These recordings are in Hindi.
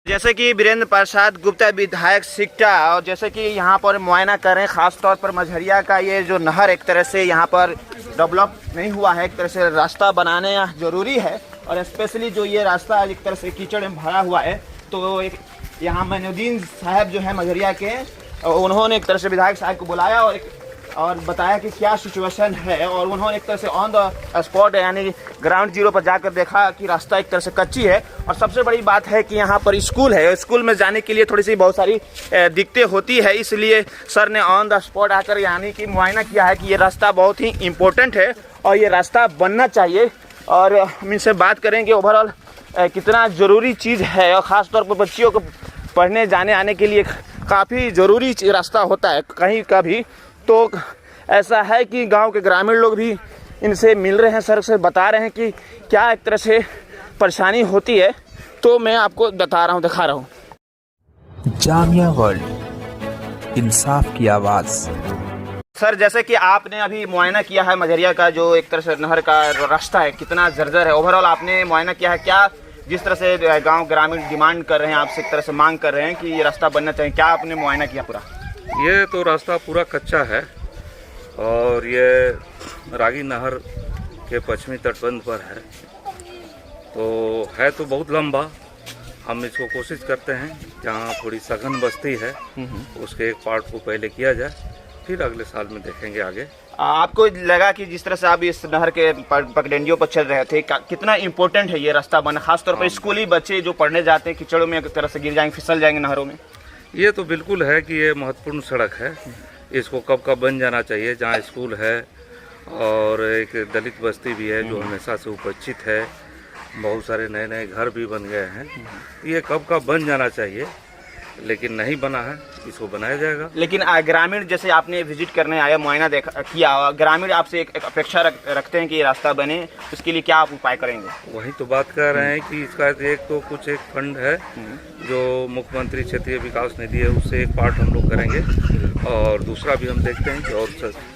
जैसे कि वीरेंद्र प्रसाद गुप्ता विधायक सिकटा और जैसे कि यहाँ पर मुआयना कर रहे हैं, ख़ास तौर पर मझरिया का ये जो नहर एक तरह से यहाँ पर डेवलप नहीं हुआ है, एक तरह से रास्ता बनाने ज़रूरी है। और स्पेशली जो ये रास्ता एक तरह से कीचड़ में भरा हुआ है, तो एक यहाँ मैनुद्दीन साहब जो है मझरिया के, उन्होंने एक तरह से विधायक साहब को बुलाया और बताया कि क्या सिचुएशन है। और उन्होंने एक तरह से ऑन द स्पॉट यानी ग्राउंड जीरो पर जाकर देखा कि रास्ता एक तरह से कच्ची है। और सबसे बड़ी बात है कि यहाँ पर स्कूल है, स्कूल में जाने के लिए थोड़ी सी बहुत सारी दिक्कतें होती है, इसलिए सर ने ऑन द स्पॉट आकर यानी कि मुआयना किया है कि ये रास्ता बहुत ही इम्पोर्टेंट है और ये रास्ता बनना चाहिए। और हम इनसे बात करेंगे ओवरऑल कितना ज़रूरी चीज़ है, और ख़ास तौर पर बच्चियों को पढ़ने जाने आने के लिए काफ़ी ज़रूरी रास्ता होता है कहीं का भी। तो ऐसा है कि गांव के ग्रामीण लोग भी इनसे मिल रहे हैं, सर से बता रहे हैं कि क्या एक तरह से परेशानी होती है। तो मैं आपको दिखा रहा हूँ। जामिया वर्ल्ड, इंसाफ की आवाज़। सर जैसे कि आपने अभी मुआयना किया है मझरिया का जो एक तरह से नहर का रास्ता है, कितना जर्जर है, ओवरऑल आपने मुआयना किया है, क्या जिस तरह से गांव ग्रामीण डिमांड कर रहे हैं, आपसे एक तरह से मांग कर रहे हैं कि ये रास्ता बनना चाहिए, क्या आपने मुआयना किया पूरा? ये तो रास्ता पूरा कच्चा है और ये रागी नहर के पश्चिमी तटबंध पर है, तो बहुत लंबा। हम इसको कोशिश करते हैं जहाँ थोड़ी सघन बस्ती है उसके एक पार्ट को पहले किया जाए, फिर अगले साल में देखेंगे आगे। आपको लगा कि जिस तरह से आप इस नहर के पगडंडियों पर चल रहे थे, कितना इम्पोर्टेंट है ये रास्ता बना, खासतौर पर स्कूली बच्चे जो पढ़ने जाते हैं कीचड़ों में एक तरह से गिर जाएंगे, फिसल जाएंगे नहरों में? ये तो बिल्कुल है कि ये महत्वपूर्ण सड़क है, इसको कब बन जाना चाहिए। जहाँ स्कूल है और एक दलित बस्ती भी है जो हमेशा से उपेक्षित है, बहुत सारे नए नए घर भी बन गए हैं, ये कब बन जाना चाहिए, लेकिन नहीं बना है, इसको बनाया जाएगा। लेकिन ग्रामीण जैसे आपने विजिट करने आया, मुआयना किया, ग्रामीण आपसे एक अपेक्षा रखते हैं कि ये रास्ता बने, उसके लिए क्या आप उपाय करेंगे? वही तो बात कर रहे हैं कि इसका एक फंड है जो मुख्यमंत्री क्षेत्रीय विकास निधि है, उससे एक पार्ट हम लोग करेंगे और दूसरा भी हम देखते हैं कि और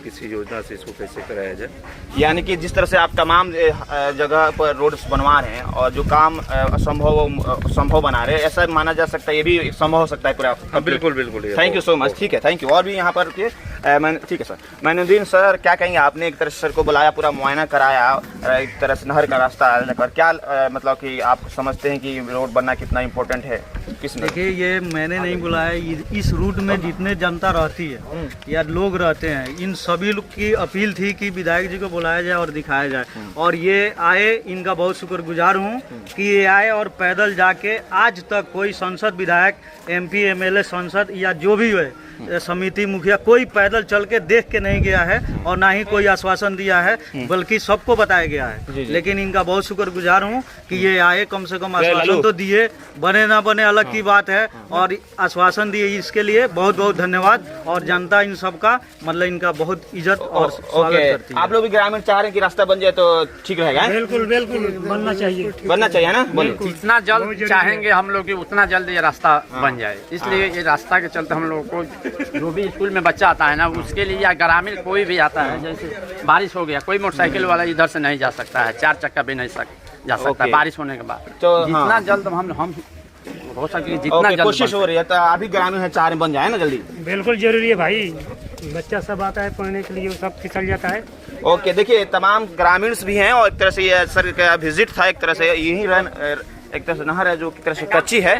किसी योजना से इसको कैसे कराया जाए। यानी कि जिस तरह से आप तमाम जगह पर रोड्स बनवा रहे हैं और जो काम संभव बना रहे हैं, ऐसा माना जा सकता है, ये भी संभव हो सकता है पूरा? बिल्कुल। Thank you so much. ठीक है, थैंक यू। और भी यहाँ पर ठीक है सर, मैनुद्दीन सर क्या कहेंगे? आपने एक तरह से सर को बुलाया, पूरा मुआयना कराया, एक तरह से नहर का रास्ता लेकर, क्या मतलब कि आप समझते हैं कि रोड बनना कितना इम्पोर्टेंट है? देखिए, ये मैंने नहीं बुलाया, इस रूट में जितने जनता रहती है या लोग रहते हैं, इन सभी लोग की अपील थी कि विधायक जी को बुलाया जाए और दिखाया जाए, और ये आए। इनका बहुत शुक्रगुजार हूँ कि ये आए और पैदल जाके आज तक कोई सांसद, विधायक, MP, MLA, सांसद या जो भी है समिति मुखिया, कोई पैदल चल के देख के नहीं गया है और ना ही कोई आश्वासन दिया है, बल्कि सबको बताया गया है। लेकिन इनका बहुत शुक्रगुजार हूँ कि ये आए, कम से कम आश्वासन तो दिए, बने ना बने अलग की बात है, और आश्वासन दिए, इसके लिए बहुत बहुत धन्यवाद। और जनता इन सबका मतलब इनका बहुत इज्जत और स्वागत करती है। आप लोग भी ग्रामीण चाह रहे हैं कि रास्ता बन जाए तो ठीक रहेगा? बिल्कुल बनना चाहिए ना? जितना जल्द चाहेंगे हम लोग उतना जल्द ये रास्ता बन जाए, इसलिए ये रास्ता के चलते हम लोग को जो भी स्कूल में बच्चा आता है ना, उसके लिए या ग्रामीण कोई भी आता है, जैसे बारिश हो गया, कोई मोटरसाइकिल वाला इधर से नहीं जा सकता है, 4 चक्का भी नहीं जा सकता है बारिश होने के बाद। तो जितना जल्द हम हो सके जितना जल्द कोशिश हो रही है। तो अभी ग्रामीण है, चार बन जाए ना जल्दी? बिल्कुल जरूरी है भाई, बच्चा सब आता है पढ़ने के लिए, सब फिसल जाता है। ओके, देखिए तमाम ग्रामीण भी हैं और एक तरह से ये सर का विजिट था, एक तरह से यही एक तरह से नहर है जो एक तरह से कच्ची है।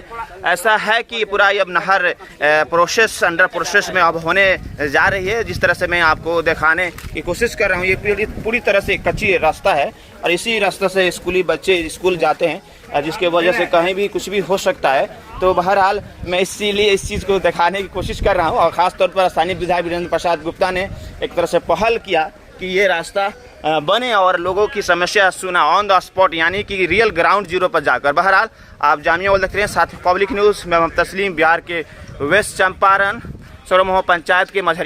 ऐसा है कि पूरा अब नहर अंडर प्रोसेस में अब होने जा रही है। जिस तरह से मैं आपको दिखाने की कोशिश कर रहा हूँ, ये पूरी तरह से कच्ची रास्ता है और इसी रास्ते से स्कूली बच्चे स्कूल जाते हैं, जिसके वजह से कहीं भी कुछ भी हो सकता है। तो बहरहाल मैं इसीलिए इस चीज़ को दिखाने की कोशिश कर रहा हूँ, और ख़ासतौर पर स्थानीय विधायक वीरेंद्र प्रसाद गुप्ता ने एक तरह से पहल किया कि ये रास्ता बने और लोगों की समस्या सुना ऑन द स्पॉट, यानी कि रियल ग्राउंड जीरो पर जाकर। बहरहाल आप जामिया वर्ल्ड देख रहे हैं, साथ ही पब्लिक न्यूज़ में तस्लीम, बिहार के वेस्ट चंपारण सरोमहो पंचायत के मझरिया।